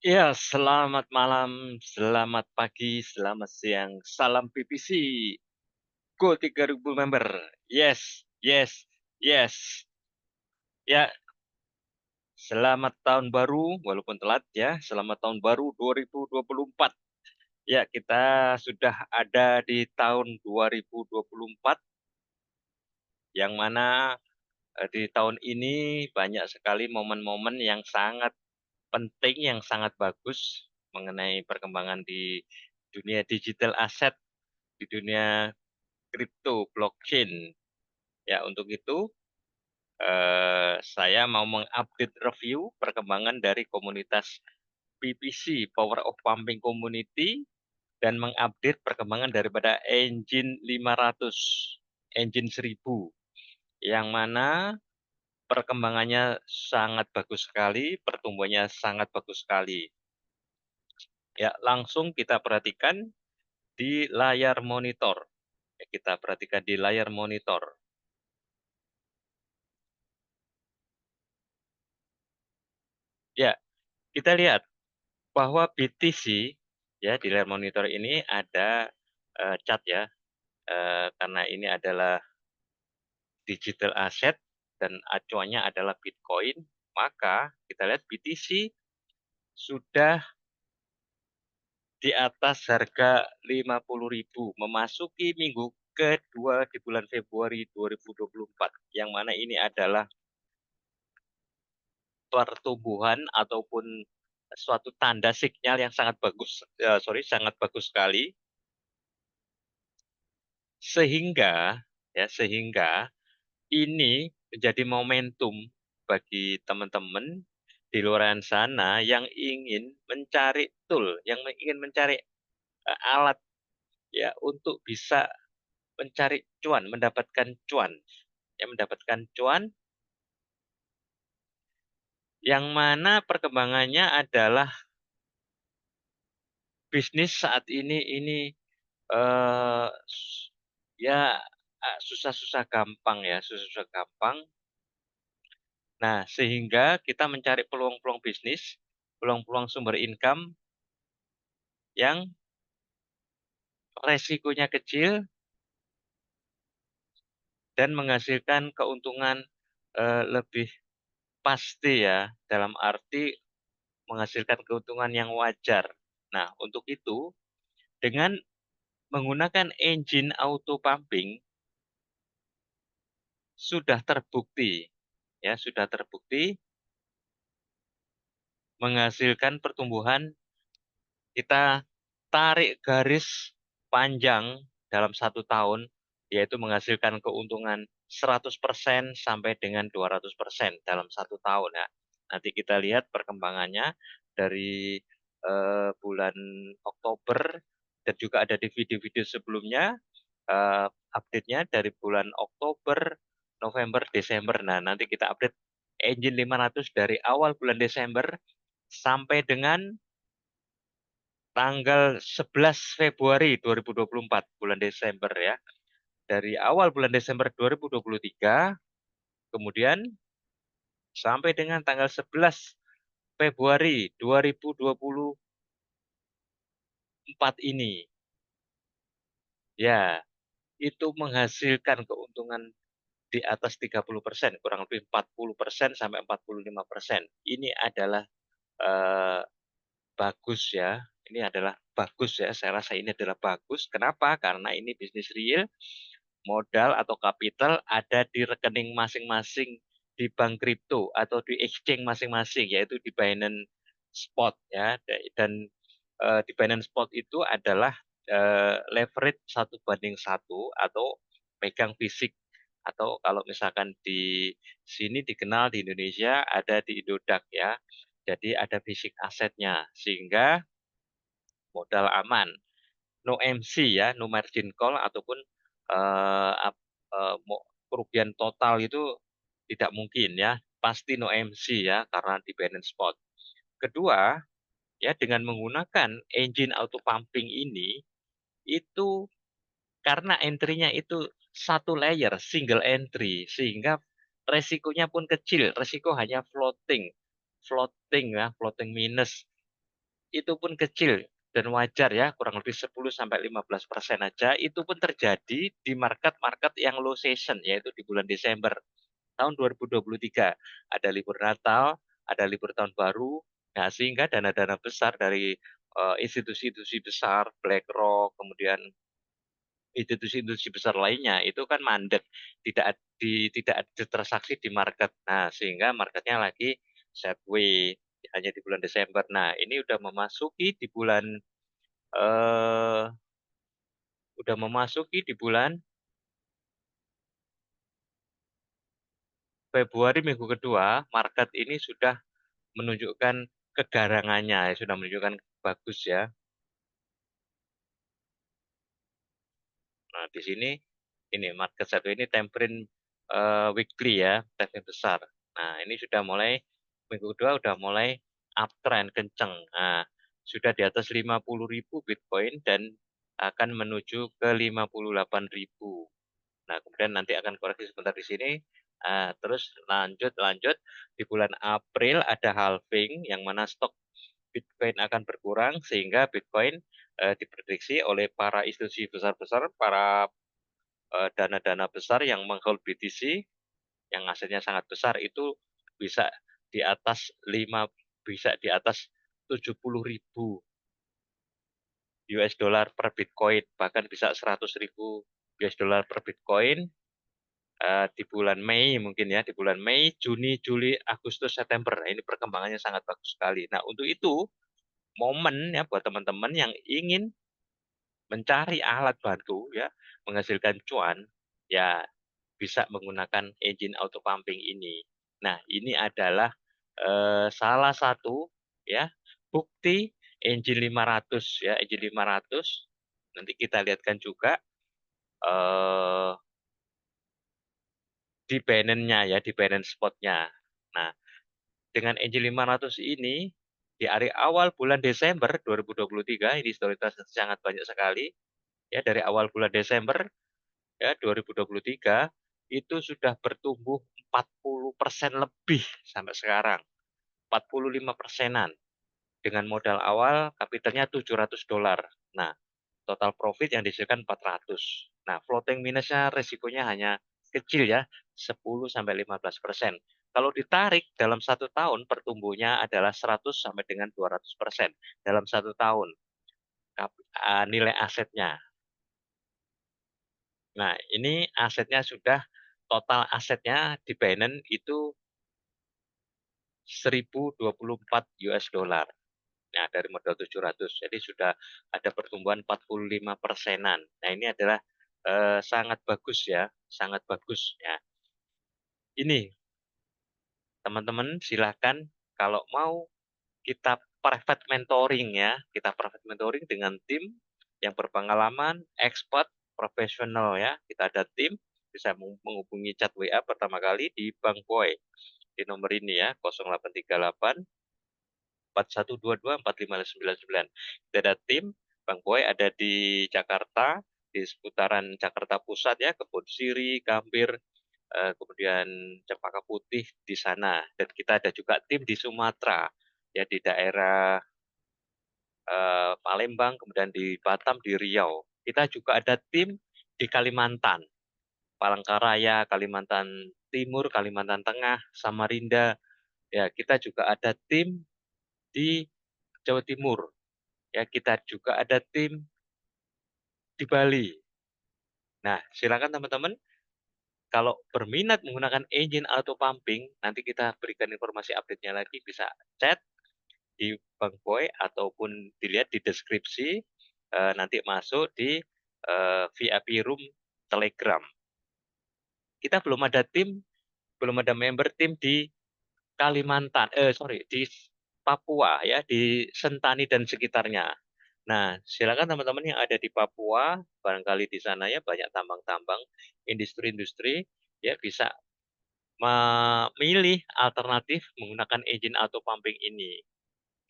Ya, selamat malam, selamat pagi, selamat siang. Salam PPC. Go 3.000 member. Yes, yes, yes. Ya, selamat tahun baru, walaupun telat ya. Selamat tahun baru 2024. Ya, kita sudah ada di tahun 2024, yang mana di tahun ini banyak sekali momen-momen yang sangat penting, yang sangat bagus mengenai perkembangan di dunia digital aset, di dunia kripto, blockchain. Ya, untuk itu saya mau mengupdate review perkembangan dari komunitas PPC, Power of Pumping Community, dan mengupdate perkembangan daripada Engine 500, Engine 1000, yang mana perkembangannya sangat bagus sekali, pertumbuhannya sangat bagus sekali. Ya, langsung kita perhatikan di layar monitor. Ya, kita perhatikan di layar monitor. Ya, kita lihat bahwa BTC, ya, di layar monitor ini ada chart ya, karena ini adalah digital asset dan acuannya adalah Bitcoin, maka kita lihat BTC sudah di atas harga 50.000 memasuki minggu kedua di bulan Februari 2024, yang mana ini adalah pertumbuhan ataupun suatu tanda sinyal yang sangat bagus, sangat bagus sekali, sehingga ini menjadi momentum bagi teman-teman di luar sana yang ingin mencari tool, yang ingin mencari alat ya untuk bisa mencari cuan, mendapatkan cuan, ya, mendapatkan cuan, yang mana perkembangannya adalah bisnis saat ini eh, ya susah-susah gampang ya, susah-susah gampang. Nah, sehingga kita mencari peluang-peluang bisnis, peluang-peluang sumber income yang resikonya kecil dan menghasilkan keuntungan lebih pasti ya, dalam arti menghasilkan keuntungan yang wajar. Nah, untuk itu, dengan menggunakan engine auto pumping sudah terbukti, ya, sudah terbukti menghasilkan pertumbuhan. Kita tarik garis panjang dalam 1 tahun, yaitu menghasilkan keuntungan 100% sampai dengan 200% dalam 1 tahun ya. Nanti kita lihat perkembangannya dari bulan Oktober, dan juga ada di video-video sebelumnya update-nya dari bulan Oktober, November, Desember. Nah, nanti kita update Engine 500 dari awal bulan Desember sampai dengan tanggal 11 Februari 2024, bulan Desember ya. Dari awal bulan Desember 2023, kemudian sampai dengan tanggal 11 Februari 2024 ini. Ya, itu menghasilkan keuntungan di atas 30%, kurang lebih 40% sampai 45%. Ini adalah eh, bagus ya. Ini adalah bagus ya. Saya rasa ini adalah bagus. Kenapa? Karena ini bisnis real, modal atau kapital ada di rekening masing-masing di bank kripto atau di exchange masing-masing, yaitu di Binance Spot ya. Dan di Binance Spot itu adalah leverage 1:1 atau pegang fisik, atau kalau misalkan di sini dikenal di Indonesia ada di Indodax ya. Jadi ada fisik asetnya, sehingga modal aman, no MC ya, no margin call, ataupun kerugian total itu tidak mungkin ya, pasti no MC ya, karena di Binance Spot. Kedua, ya, dengan menggunakan engine auto pumping ini, itu karena entry-nya itu satu layer, single entry, sehingga resikonya pun kecil, resiko hanya floating, floating ya, floating minus. itu pun kecil dan wajar ya, kurang lebih 10-15% aja, itu pun terjadi di market-market yang low season, yaitu di bulan Desember tahun 2023. Ada libur Natal, ada libur Tahun Baru, nah sehingga dana-dana besar dari institusi-institusi besar, BlackRock, kemudian institusi-institusi besar lainnya itu kan mandek, tidak ada transaksi di market. Nah, sehingga marketnya lagi sideways hanya di bulan Desember. Nah, ini eh, udah memasuki di bulan Februari minggu kedua, market ini sudah menunjukkan kegarangannya, sudah menunjukkan bagus ya. Nah, di sini ini market satu ini tempering weekly ya, trend besar. Nah, ini sudah mulai minggu kedua udah mulai uptrend kenceng. Nah, sudah di atas 50.000 Bitcoin dan akan menuju ke 58.000. Nah, kemudian nanti akan koreksi sebentar di sini. Terus lanjut di bulan April ada halving yang mana stok Bitcoin akan berkurang sehingga Bitcoin diprediksi oleh para institusi besar-besar, para dana-dana besar yang menghold BTC yang asetnya sangat besar itu bisa di atas 5 bisa di atas 70.000 US dollar per Bitcoin, bahkan bisa 100.000 US dollar per Bitcoin di bulan Mei mungkin ya, di bulan Mei, Juni, Juli, Agustus, September. Nah, ini perkembangannya sangat bagus sekali. Nah, untuk itu momen ya buat teman-teman yang ingin mencari alat bantu ya menghasilkan cuan ya bisa menggunakan engine auto pumping ini. Nah, ini adalah salah satu ya bukti engine 500 ya, engine 500. Nanti kita lihatkan juga eh, di Binance-nya ya, di Binance Spot-nya. Nah, dengan engine 500 ini di hari awal bulan Desember 2023 ini historitas sangat banyak sekali ya dari awal bulan Desember ya 2023 itu sudah bertumbuh 40% lebih sampai sekarang. 45%-an dengan modal awal kapitalnya $700. Nah, total profit yang dihasilkan 400. Nah, floating minusnya resikonya hanya kecil ya, 10-15%. Kalau ditarik dalam 1 tahun pertumbuhnya adalah 100 sampai dengan 200% dalam 1 tahun nilai asetnya. Nah, ini asetnya sudah total asetnya di Binance itu 1.024 US dollar. Nah, dari modal 700. Jadi sudah ada pertumbuhan 45 persenan. Nah, ini adalah sangat bagus ya, sangat bagus ya. Ini teman-teman silakan kalau mau kita private mentoring ya, kita private mentoring dengan tim yang berpengalaman, expert, profesional ya. Kita ada tim bisa menghubungi chat WA pertama kali di Bang Boy di nomor ini ya 0838 4122 4599. Kita ada tim, Bang Boy ada di Jakarta, di seputaran Jakarta Pusat ya, Kebun Siri, Gambir, kemudian Cempaka Putih di sana. Dan kita ada juga tim di Sumatera, ya di daerah Palembang, kemudian di Batam, di Riau. Kita juga ada tim di Kalimantan, Palangkaraya, Kalimantan Timur, Kalimantan Tengah, Samarinda. Ya, kita juga ada tim di Jawa Timur. Ya, kita juga ada tim di Bali. Nah, silakan teman-teman kalau berminat menggunakan engine auto pumping, nanti kita berikan informasi update-nya lagi bisa chat di Bang Boy ataupun dilihat di deskripsi nanti masuk di VIP room Telegram. Kita belum ada member tim di Kalimantan, di Papua ya, di Sentani dan sekitarnya. Nah, silakan teman-teman yang ada di Papua, barangkali di sana ya banyak tambang-tambang, industri-industri, ya bisa memilih alternatif menggunakan engine auto pumping ini.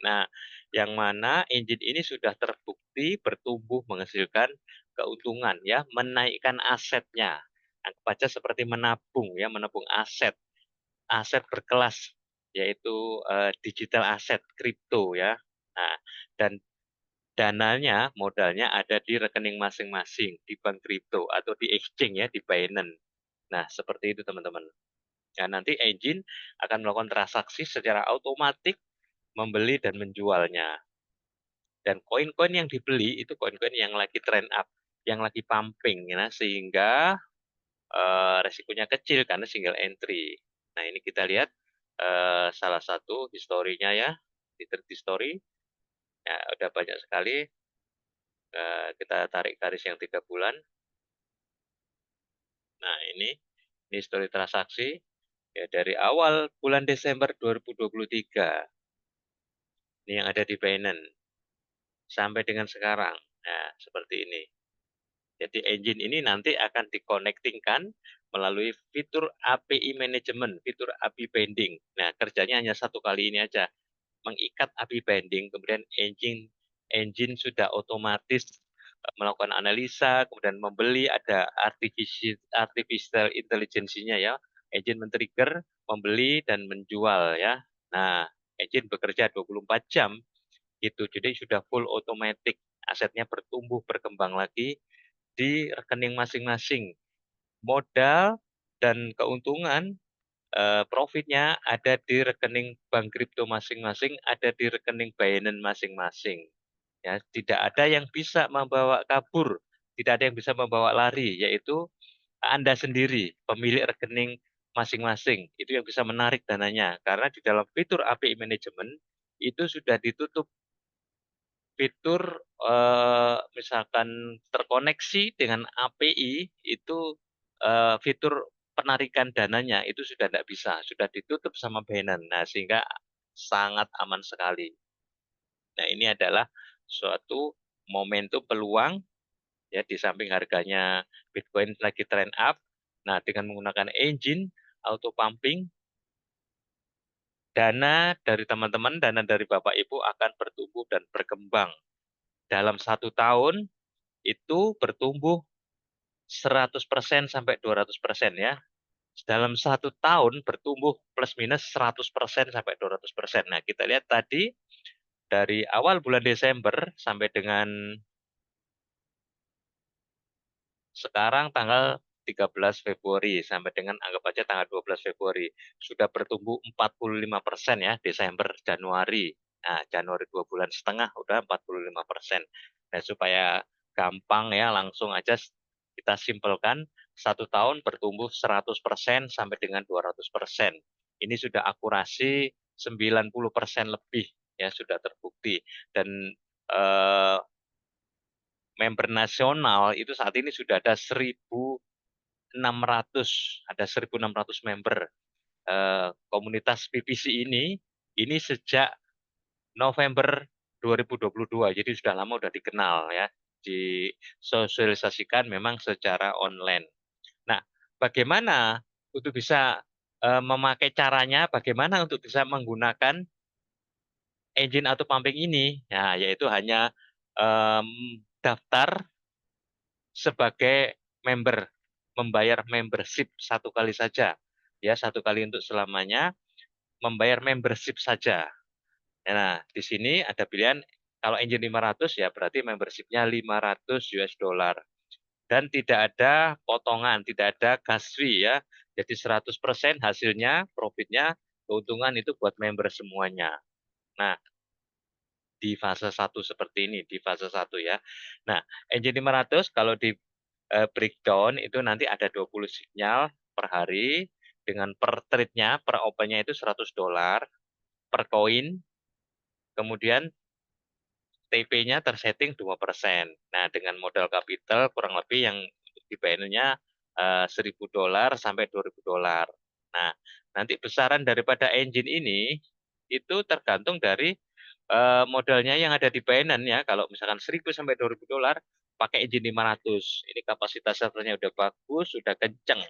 Nah, yang mana engine ini sudah terbukti bertumbuh menghasilkan keuntungan ya, menaikkan asetnya. Anggap aja seperti menabung ya, menabung aset berkelas yaitu digital aset kripto ya. Nah, dan dananya, modalnya ada di rekening masing-masing, di bank kripto atau di exchange ya, di Binance. Nah, seperti itu teman-teman. Nah, nanti engine akan melakukan transaksi secara otomatis membeli dan menjualnya. Dan koin-koin yang dibeli itu koin-koin yang lagi trend up, yang lagi pumping ya, sehingga resikonya kecil karena single entry. Nah, ini kita lihat salah satu historinya ya, di 30 story. Ya, udah banyak sekali. Kita tarik garis yang 3 bulan. Nah, ini histori transaksi ya dari awal bulan Desember 2023. Ini yang ada di Binance sampai dengan sekarang. Nah, seperti ini. Jadi engine ini nanti akan diconnectingkan melalui fitur API Management, fitur API Binding. Nah, kerjanya hanya satu kali ini aja, mengikat API Binding, kemudian engine sudah otomatis melakukan analisa, kemudian membeli, ada artificial intelligence-nya ya. Engine men-trigger, membeli dan menjual ya. Nah, engine bekerja 24 jam gitu. Jadi sudah full automatic, asetnya bertumbuh berkembang lagi di rekening masing-masing. Modal dan keuntungan profitnya ada di rekening bank kripto masing-masing, ada di rekening Binance masing-masing. Ya, tidak ada yang bisa membawa kabur, tidak ada yang bisa membawa lari, yaitu Anda sendiri, pemilik rekening masing-masing. Itu yang bisa menarik dananya. Karena di dalam fitur API Management, itu sudah ditutup fitur misalkan terkoneksi dengan API, itu fitur penarikan dananya itu sudah tidak bisa, sudah ditutup sama Binance. Nah, sehingga sangat aman sekali. Nah, ini adalah suatu momentum peluang ya, di samping harganya Bitcoin lagi trend up. Nah, dengan menggunakan engine auto pumping, dana dari teman-teman, dana dari Bapak Ibu akan bertumbuh dan berkembang. Dalam 1 tahun itu bertumbuh 100% sampai 200% ya. Dalam 1 tahun bertumbuh plus minus 100% sampai 200%. Nah, kita lihat tadi dari awal bulan Desember sampai dengan sekarang tanggal 13 Februari sampai dengan anggap aja tanggal 12 Februari sudah bertumbuh 45% ya, Desember, Januari. Nah, Januari 2 bulan setengah udah 45%. Nah, supaya gampang ya, langsung aja kita simpelkan 1 tahun bertumbuh 100% sampai dengan 200%. Ini sudah akurasi 90% lebih ya, sudah terbukti. Dan eh, member nasional itu saat ini sudah ada 1.600, ada 1.600 member. Komunitas PPC ini sejak November 2022, jadi sudah lama sudah dikenal ya, disosialisasikan memang secara online. Nah, bagaimana untuk bisa memakai caranya, bagaimana untuk bisa menggunakan engine auto pumping ini? Nah, yaitu hanya um, daftar sebagai member, membayar membership 1 kali saja, ya 1 kali untuk selamanya, membayar membership saja. Nah, di sini ada pilihan kalau engine 500 ya berarti membershipnya 500 US dollar dan tidak ada potongan, tidak ada gas fee ya. Jadi 100% hasilnya, profitnya, keuntungan itu buat member semuanya. Nah, di fase 1 seperti ini, di fase 1 ya. Nah, engine 500 kalau di breakdown itu nanti ada 20 sinyal per hari dengan per trade-nya, per open-nya itu 100 dolar per koin. Kemudian TP-nya tersetting 2%. Nah, dengan modal kapital kurang lebih yang di BNU-nya 1.000 dolar sampai 2.000 dolar. Nah, nanti besaran daripada engine ini itu tergantung dari modalnya yang ada di Binance ya. Kalau misalkan 1.000 sampai 2.000 dolar pakai engine 500. Ini kapasitas servernya udah bagus, sudah kenceng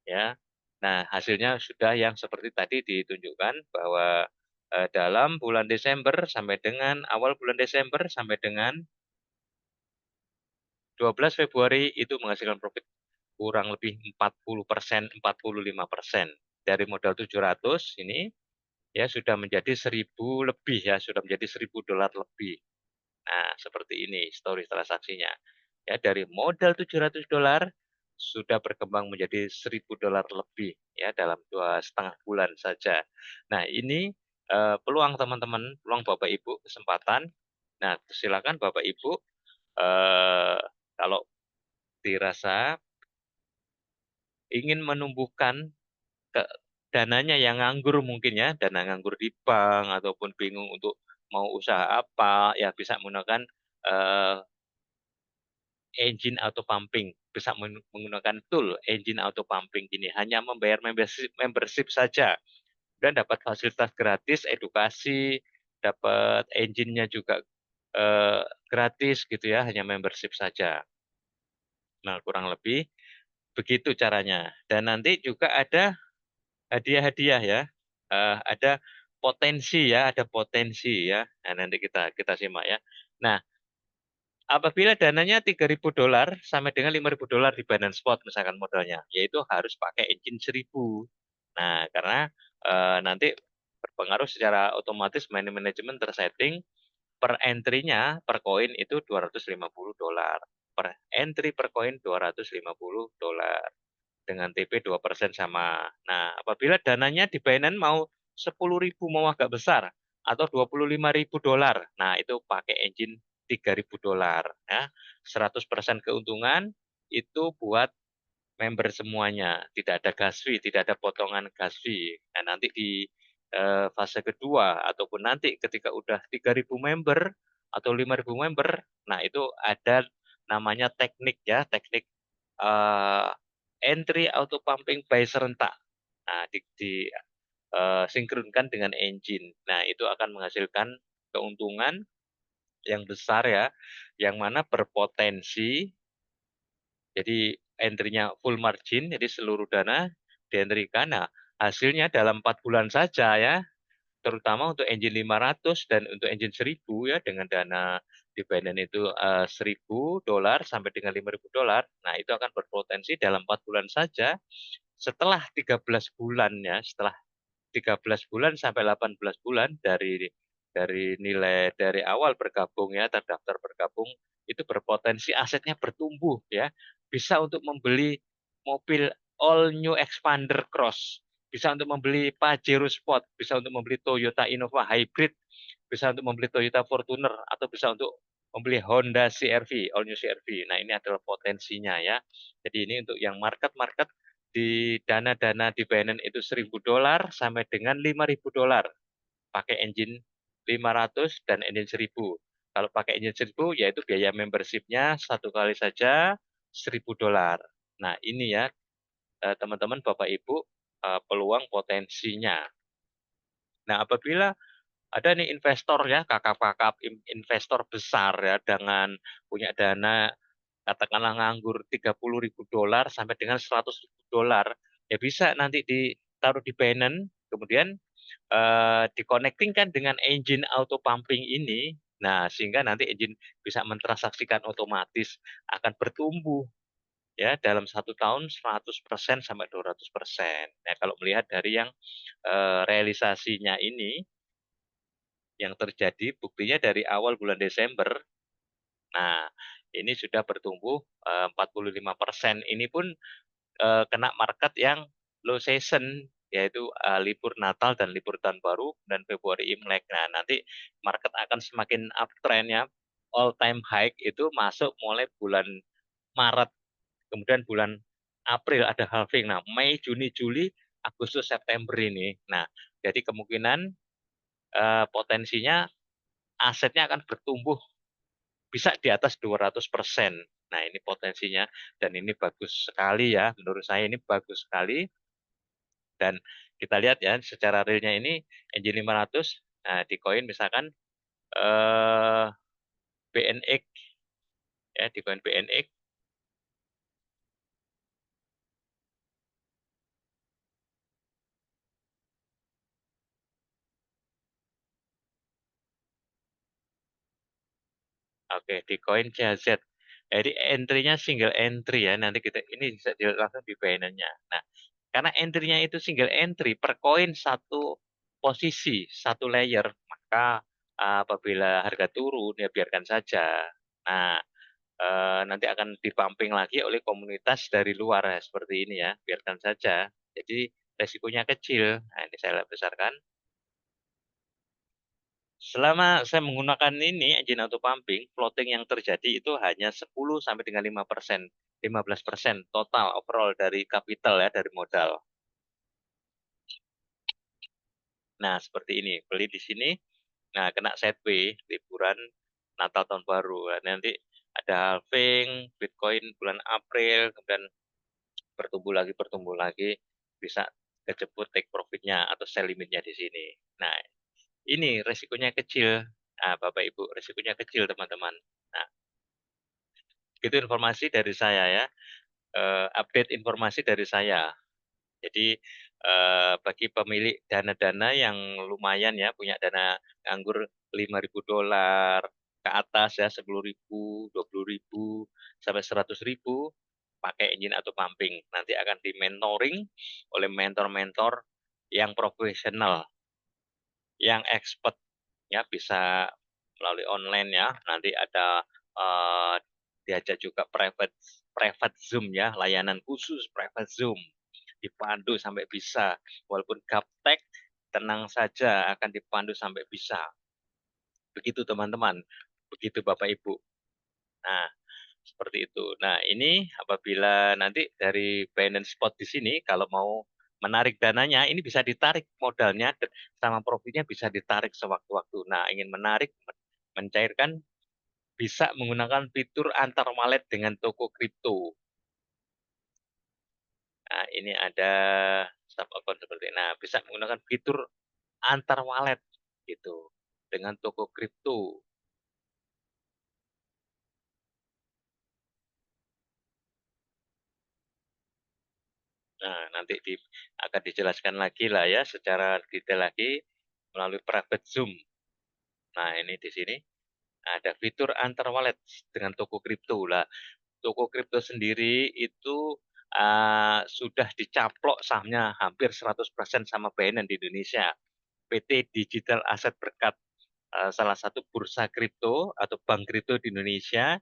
ya. Nah, hasilnya sudah yang seperti tadi ditunjukkan bahwa dalam bulan Desember sampai dengan awal bulan Desember sampai dengan 12 Februari itu menghasilkan profit kurang lebih 40%, 45%. Dari modal 700 ini ya sudah menjadi 1.000 lebih ya, sudah menjadi $1.000 lebih. Nah, seperti ini story transaksinya. Ya, dari modal $700 sudah berkembang menjadi $1.000 lebih ya dalam 2,5 bulan saja. Nah, ini peluang teman-teman, peluang Bapak Ibu, kesempatan. Nah, silakan Bapak Ibu kalau dirasa ingin menumbuhkan ke dananya yang nganggur mungkin ya, dana nganggur di bank ataupun bingung untuk mau usaha apa, ya bisa menggunakan eh, engine auto pumping, bisa menggunakan tool engine auto pumping ini, hanya membayar membership saja dan dapat fasilitas gratis, edukasi, dapat engine-nya juga gratis gitu ya, hanya membership saja. Nah, kurang lebih begitu caranya. Dan nanti juga ada hadiah-hadiah ya. Ada potensi ya, ada potensi ya. Nah, nanti kita kita simak ya. Nah, apabila dananya $3.000 sampai dengan $5.000 di Binance Spot misalkan modalnya, yaitu harus pakai engine 1.000. Nah, karena nanti berpengaruh secara otomatis money management tersetting per entry-nya per koin itu $250. Per entry per koin $250 dengan TP 2% sama. Nah, apabila dananya di Binance mau 10.000 mau agak besar atau $25.000. Nah, itu pakai engine $3.000 ya. 100% keuntungan itu buat member semuanya. Tidak ada gas fee, tidak ada potongan gas fee. Nah, nanti di fase kedua ataupun nanti ketika udah 3.000 member atau 5.000 member, nah itu ada namanya teknik ya, teknik eh, entry auto pumping by serentak. Nah, sinkronkan dengan engine. Nah, itu akan menghasilkan keuntungan yang besar ya, yang mana berpotensi jadi entry-nya full margin, jadi seluruh dana di-entry-kan. Nah, hasilnya dalam 4 bulan saja ya, terutama untuk engine 500 dan untuk engine 1.000 ya dengan dana di Binance itu $1.000 sampai dengan $5.000. Nah, itu akan berpotensi dalam 4 bulan saja setelah 13 bulan ya, setelah 13 bulan sampai 18 bulan dari nilai dari awal bergabung ya, terdaftar bergabung itu berpotensi asetnya bertumbuh ya. Bisa untuk membeli mobil all new Expander Cross, bisa untuk membeli Pajero Sport, bisa untuk membeli Toyota Innova Hybrid, bisa untuk membeli Toyota Fortuner atau bisa untuk membeli Honda CR-V, all new CR-V. Nah, ini adalah potensinya ya. Jadi ini untuk yang market-market di dana-dana di Binance itu $1.000 sampai dengan $5.000 pakai engine 500 dan engine 1.000. Kalau pakai engine 1.000 yaitu biaya membershipnya satu kali saja $1.000. Nah, ini ya teman-teman Bapak Ibu peluang potensinya. Nah, apabila ada nih investor ya, kakap-kakap investor besar ya dengan punya dana katakanlah nganggur $30.000 sampai dengan $100.000, ya bisa nanti ditaruh di Binance, kemudian dikonektingkan dengan engine auto pumping ini. Nah, sehingga nanti engine bisa mentransaksikan otomatis akan bertumbuh ya dalam 1 tahun 100% sampai 200%. Nah, kalau melihat dari yang realisasinya ini yang terjadi buktinya dari awal bulan Desember. Nah, ini sudah bertumbuh 45%. Ini pun kena market yang low season, yaitu libur Natal dan libur Tahun Baru dan Februari Imlek. Nah, nanti market akan semakin uptrend ya. All time high itu masuk mulai bulan Maret, kemudian bulan April ada halving. Nah, Mei, Juni, Juli, Agustus, September ini. Nah, jadi kemungkinan potensinya asetnya akan bertumbuh bisa di atas 200%. Nah, ini potensinya dan ini bagus sekali ya. Menurut saya ini bagus sekali dan kita lihat ya secara realnya ini engine 500 nah, di koin misalkan BNX ya di koin BNX. Oke, di koin CHZ. Jadi entry-nya single entry ya. Nanti kita ini bisa dilihat langsung di Binance-nya. Nah, karena entry-nya itu single entry per koin satu posisi satu layer, maka apabila harga turun ya biarkan saja. Nah, nanti akan di-pumping lagi oleh komunitas dari luar ya, seperti ini ya, biarkan saja. Jadi resikonya kecil. Nah, ini saya besarkan. Selama saya menggunakan ini engine auto pumping, floating yang terjadi itu hanya 10 sampai dengan 5%, 15% total overall dari capital ya, dari modal. Nah, seperti ini. Beli di sini, nah kena sideway, liburan Natal Tahun Baru. Nah, nanti ada halving, Bitcoin bulan April, kemudian bertumbuh lagi, bisa kejebur take profit-nya atau sell limit-nya di sini. Nah, ini resikonya kecil. Nah, Bapak Ibu, resikonya kecil, teman-teman. Nah, itu informasi dari saya ya, update informasi dari saya. Jadi, bagi pemilik dana-dana yang lumayan ya, punya dana nganggur $5.000 ke atas ya, 10.000, 20.000, sampai 100.000, pakai engine auto pumping. Nanti akan di-mentoring oleh mentor-mentor yang profesional, yang expert ya, bisa melalui online ya. Nanti ada diajak juga private private Zoom ya, layanan khusus private Zoom. Dipandu sampai bisa. Walaupun gaptek, tenang saja akan dipandu sampai bisa. Begitu teman-teman, begitu Bapak Ibu. Nah, seperti itu. Nah, ini apabila nanti dari Binance Spot di sini, kalau mau menarik dananya, ini bisa ditarik modalnya sama profitnya bisa ditarik sewaktu-waktu. Nah, ingin menarik, mencairkan, bisa menggunakan fitur antar wallet dengan toko kripto. Nah, ini ada sub account seperti ini. Nah, bisa menggunakan fitur antar wallet gitu dengan toko kripto. Nah, nanti akan dijelaskan lagi lah ya secara detail lagi melalui private Zoom. Nah, ini di sini ada fitur antar wallet dengan toko kripto lah. Toko kripto sendiri itu sudah dicaplok sahamnya hampir 100% sama Binance di Indonesia. PT Digital Asset Berkat, salah satu bursa kripto atau bank kripto di Indonesia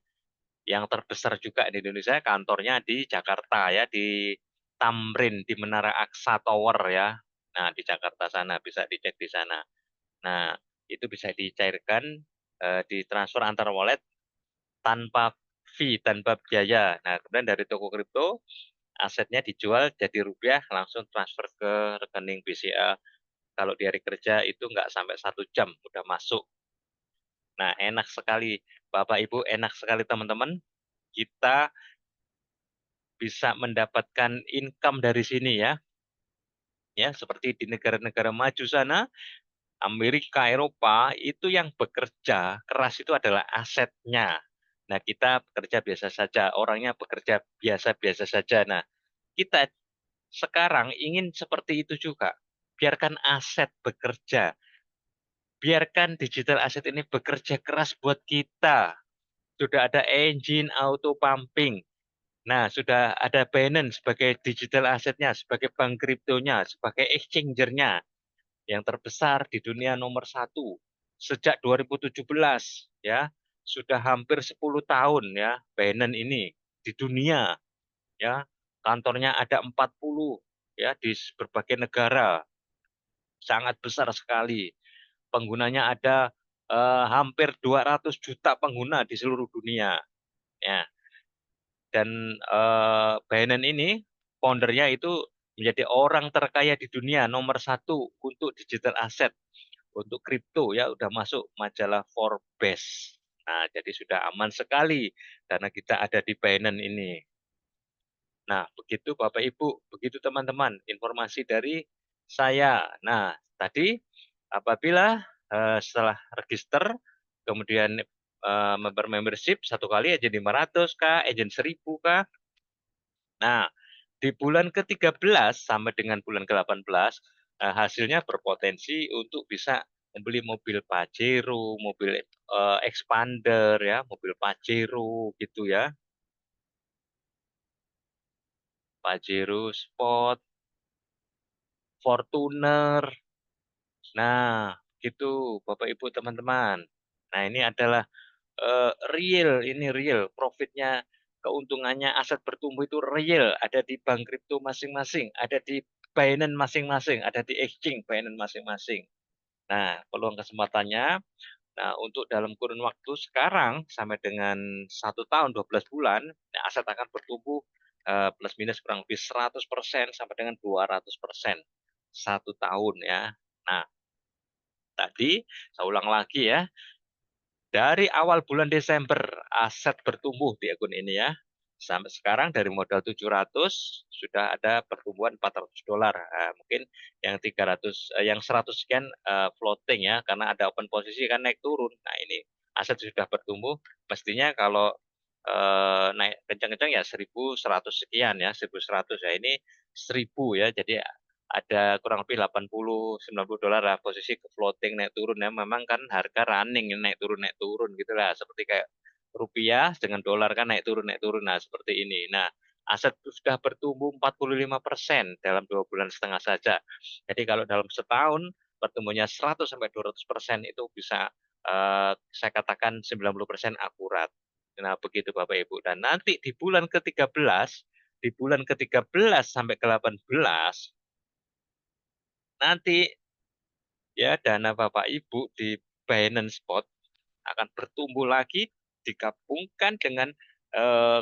yang terbesar juga di Indonesia, kantornya di Jakarta ya, di Tamrin, di Menara Aksa Tower ya. Nah, di Jakarta sana, bisa dicek di sana. Nah, itu bisa dicairkan, ditransfer antar wallet tanpa fee, tanpa biaya. Nah, kemudian dari toko kripto, asetnya dijual jadi rupiah, langsung transfer ke rekening BCA. Kalau di hari kerja itu nggak sampai 1 jam, udah masuk. Nah, enak sekali. Bapak Ibu, enak sekali teman-teman. Kita bisa mendapatkan income dari sini ya. Ya, seperti di negara-negara maju sana, Amerika, Eropa, itu yang bekerja keras itu adalah asetnya. Nah, kita bekerja biasa saja, orangnya bekerja biasa-biasa saja. Nah, kita sekarang ingin seperti itu juga. Biarkan aset bekerja. Biarkan digital aset ini bekerja keras buat kita. Sudah ada engine auto pumping. Nah, sudah ada Binance sebagai digital asetnya, sebagai bank kriptonya, sebagai exchanger-nya yang terbesar di dunia nomor satu sejak 2017 ya, sudah hampir 10 tahun ya Binance ini di dunia ya, kantornya ada 40 ya di berbagai negara, sangat besar sekali. Penggunanya ada hampir 200 juta pengguna di seluruh dunia ya. Dan Binance ini foundernya itu menjadi orang terkaya di dunia nomor satu untuk digital asset, untuk kripto ya, udah masuk majalah Forbes. Nah, jadi sudah aman sekali karena kita ada di Binance ini. Nah, begitu Bapak Ibu, begitu teman-teman, informasi dari saya. Nah, tadi apabila setelah register, kemudian member membership satu kali aja 500 kah, agent 1000 kah. Nah, di bulan ke-13 sampai dengan bulan ke-18, hasilnya berpotensi untuk bisa membeli mobil Pajero, mobil Expander ya, mobil Pajero gitu ya. Pajero Sport, Fortuner, Nah, gitu Bapak Ibu teman-teman. Nah, ini adalah real, profitnya, keuntungannya aset bertumbuh itu real, ada di bank kripto masing-masing, ada di Binance masing-masing, ada di exchange Binance masing-masing. Nah, peluang kesempatannya, nah untuk dalam kurun waktu sekarang sampai dengan 1 tahun 12 bulan, nah aset akan bertumbuh plus minus kurang lebih 100% sampai dengan 200% 1 tahun ya. Nah, tadi saya ulang lagi ya, dari awal bulan Desember aset bertumbuh di akun ini ya. Sampai sekarang dari modal 700 sudah ada pertumbuhan $400. Mungkin yang 300 yang 100 sekian floating ya karena ada open posisi kan naik turun. Nah, ini aset sudah bertumbuh mestinya kalau naik kencang-kencang ya 1.100 sekian ya, 1.100 ya. Ini 1.000 ya. Jadi ada kurang lebih $80-90 lah posisi ke floating naik turun ya. Memang kan harga running naik turun gitulah seperti kayak rupiah dengan dolar kan naik turun nah seperti ini. Nah, aset sudah bertumbuh 45% dalam 2 bulan setengah saja. Jadi kalau dalam setahun pertumbuhannya 100 sampai 200% itu bisa saya katakan 90% akurat. Nah, begitu Bapak Ibu. Dan nanti di bulan ke-13 sampai ke-18 nanti ya dana Bapak Ibu di Binance Spot akan bertumbuh lagi digabungkan dengan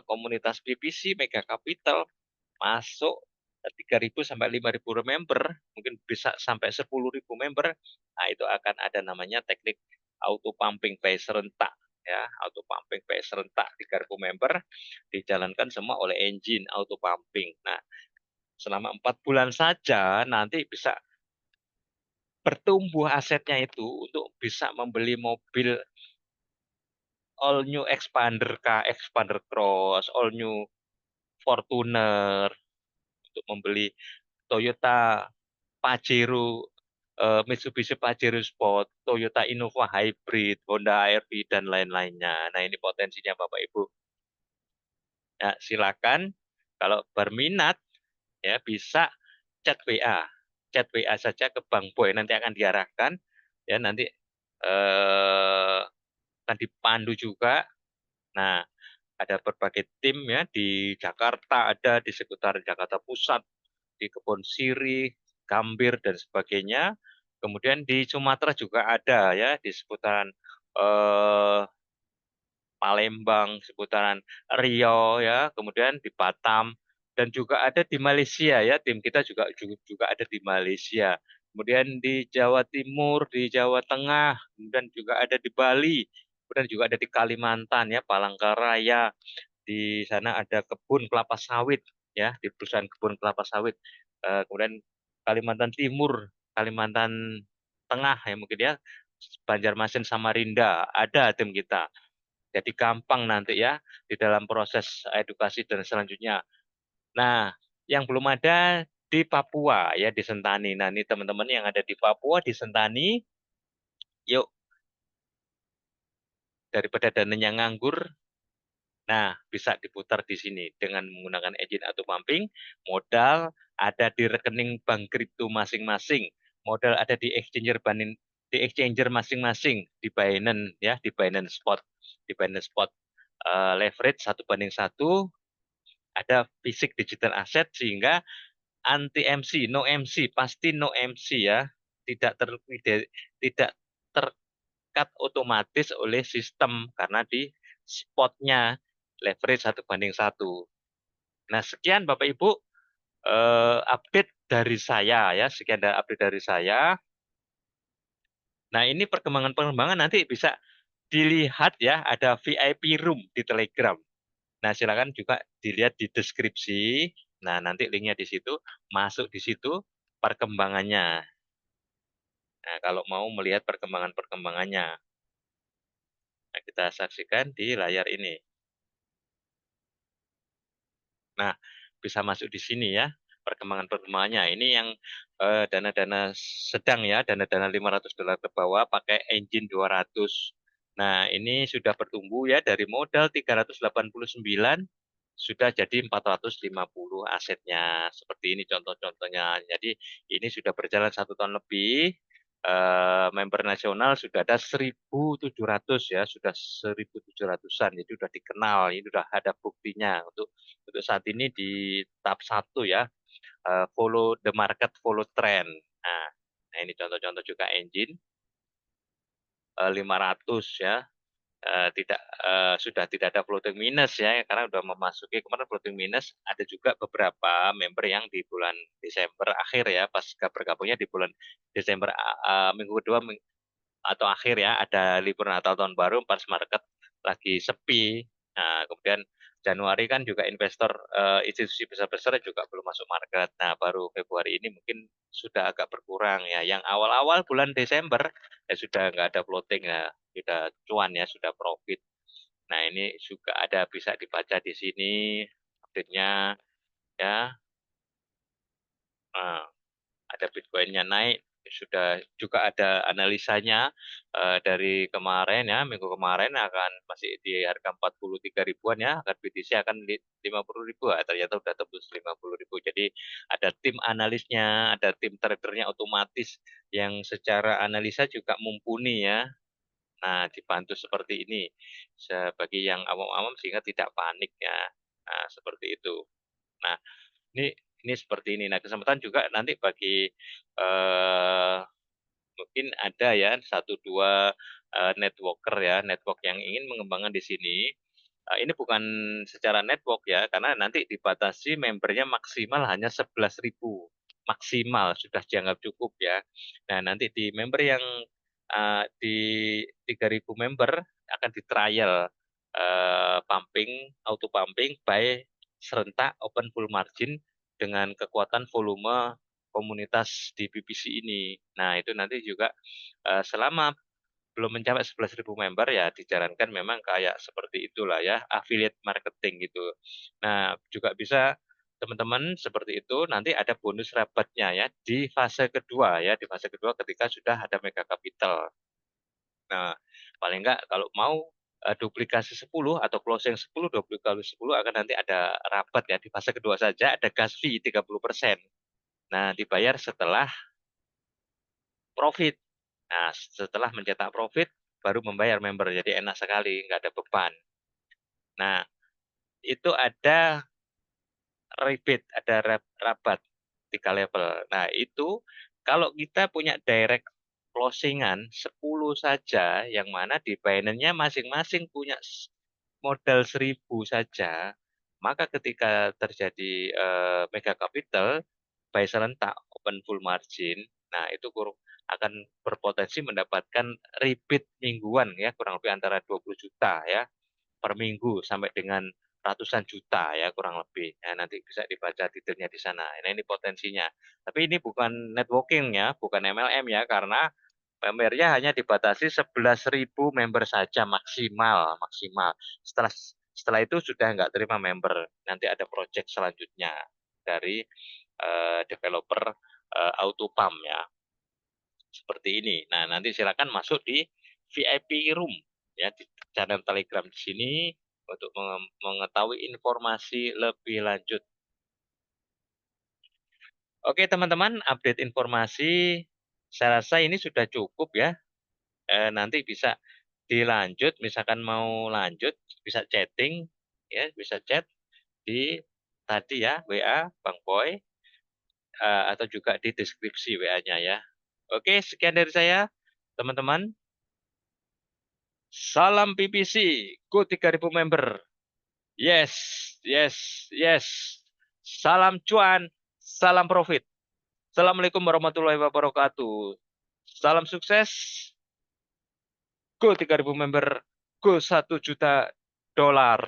komunitas BPC Mega Capital masuk 3.000 sampai 5.000 member, mungkin bisa sampai 10.000 member. Nah, itu akan ada namanya teknik auto pumping by serentak ya, auto pumping by serentak 3.000 member dijalankan semua oleh engine auto pumping. Nah, selama 4 bulan saja nanti bisa bertumbuh asetnya itu untuk bisa membeli mobil all new Expander K, Expander Cross, all new Fortuner, untuk membeli Toyota Pajero, Mitsubishi Pajero Sport, Toyota Innova Hybrid, Honda HR-V dan lain-lainnya. Nah, ini potensinya Bapak Ibu. Ya, silakan kalau berminat ya bisa chat WA. Chat WA saja ke Bang Boy nanti akan diarahkan ya nanti akan dipandu juga. Nah, ada berbagai tim ya di Jakarta, ada di sekitar Jakarta Pusat, di Kebon Sirih, Gambir dan sebagainya. Kemudian di Sumatera juga ada ya di seputaran eh, Palembang, seputaran Riau ya, kemudian di Batam dan juga ada di Malaysia ya. Tim kita juga ada di Malaysia. Kemudian di Jawa Timur, di Jawa Tengah, kemudian juga ada di Bali, kemudian juga ada di Kalimantan ya, Palangkaraya. Di sana ada kebun kelapa sawit ya, di perusahaan kebun kelapa sawit. Kemudian Kalimantan Timur, Kalimantan Tengah ya mungkin ya, Banjarmasin, Samarinda ada tim kita. Jadi gampang nanti ya di dalam proses edukasi dan selanjutnya. Nah, yang belum ada di Papua ya di Sentani. Nah, ini teman-teman yang ada di Papua di Sentani, yuk daripada dananya nganggur, nah bisa diputar di sini dengan menggunakan engine auto pumping, modal ada di rekening bank kripto masing-masing, modal ada di exchanger masing-masing di Binance ya, di Binance Spot, leverage 1:1, ada fisik digital asset sehingga anti MC, no MC, pasti no MC ya. Tidak terkat otomatis oleh sistem karena di spotnya leverage 1:1. Nah, sekian Bapak Ibu update dari saya ya. Sekian update dari saya. Nah, ini perkembangan-perkembangan nanti bisa dilihat ya, ada VIP room di Telegram. Nah, silakan juga dilihat di deskripsi. Nah, nanti linknya di situ, masuk di situ perkembangannya. Nah, kalau mau melihat perkembangan-perkembangannya, nah, kita saksikan di layar ini. Nah, bisa masuk di sini ya, perkembangan-perkembangannya. Ini yang dana-dana sedang ya, dana-dana $500 ke bawah pakai engine 200. Nah, ini sudah bertumbuh ya dari modal 389 sudah jadi 450 asetnya. Seperti ini contoh-contohnya. Jadi ini sudah berjalan 1 tahun lebih. member nasional sudah ada 1.700 ya, sudah 1.700-an, jadi sudah dikenal, ini sudah ada buktinya untuk saat ini di tahap 1 ya, follow the market, follow trend. Nah ini contoh-contoh juga engine 500 ya, sudah tidak ada floating minus ya, karena sudah memasuki kemarin floating minus. Ada juga beberapa member yang di bulan Desember akhir ya, pas bergabungnya di bulan Desember minggu kedua atau akhir ya, ada libur Natal tahun baru, pas market lagi sepi. Nah, kemudian Januari kan juga investor institusi besar-besar juga belum masuk market. Nah, baru Februari ini mungkin sudah agak berkurang ya. Yang awal-awal bulan Desember ya sudah nggak ada floating ya, sudah cuan ya, sudah profit. Nah, ini juga ada bisa dibaca di sini update-nya ya. Nah, ada Bitcoin-nya naik, sudah juga ada analisanya dari kemarin ya, minggu kemarin akan masih di harga 43 ribuan ya, akan BTC akan di 50 ribu, ternyata udah tembus 50 ribu. Jadi ada tim analisnya, ada tim tradernya otomatis yang secara analisa juga mumpuni ya. Nah, dibantu seperti ini bagi yang awam-awam sehingga tidak panik ya. Nah, seperti itu. Nah, ini ini seperti ini. Nah, kesempatan juga nanti bagi mungkin ada ya satu dua networker ya, network yang ingin mengembangkan di sini. Ini bukan secara network ya, karena nanti dibatasi membernya maksimal hanya 11.000 maksimal, sudah dianggap cukup ya. Nah, nanti di member yang di 3.000 member akan di trial pumping, auto pumping by serentak open full margin dengan kekuatan volume komunitas di PPC ini. Nah, itu nanti juga selama belum mencapai 11.000 member ya dijalankan memang kayak seperti itulah ya, affiliate marketing gitu. Nah, juga bisa teman-teman seperti itu nanti ada bonus rabatnya ya di fase kedua ya, di fase kedua ketika sudah ada mega capital. Nah, paling enggak kalau mau duplikasi 10 atau closing 10, duplikasi 10 akan nanti ada rabat ya di fase kedua saja, ada gas fee 30%. Nah, dibayar setelah profit. Nah, setelah mencetak profit, baru membayar member. Jadi enak sekali, nggak ada beban. Nah, itu ada rebate, ada rabat 3 level. Nah, itu kalau kita punya direct closingan 10 saja, yang mana di Binance-nya masing-masing punya modal 1.000 saja, maka ketika terjadi mega capital, buy serentak open full margin, nah itu akan berpotensi mendapatkan rebate mingguan ya, kurang lebih antara 20 juta ya per minggu sampai dengan ratusan juta ya kurang lebih. Nah, nanti bisa dibaca detailnya di sana. Nah, ini potensinya. Tapi ini bukan networking ya, bukan MLM ya, karena membernya hanya dibatasi 11.000 member saja maksimal, maksimal. Setelah itu sudah nggak terima member. Nanti ada project selanjutnya dari developer Autopump ya. Seperti ini. Nah, nanti silakan masuk di VIP room ya, di channel Telegram di sini untuk mengetahui informasi lebih lanjut. Oke, teman-teman, update informasi saya rasa ini sudah cukup ya. Nanti bisa dilanjut, misalkan mau lanjut bisa chatting ya, bisa chat di tadi ya WA Bang Boy atau juga di deskripsi WA-nya ya. Oke, sekian dari saya, teman-teman. Salam PPC, go 3.000 member. Yes, yes, yes. Salam cuan, salam profit. Assalamualaikum warahmatullahi wabarakatuh. Salam sukses. Go 3.000 member, go 1 juta dolar.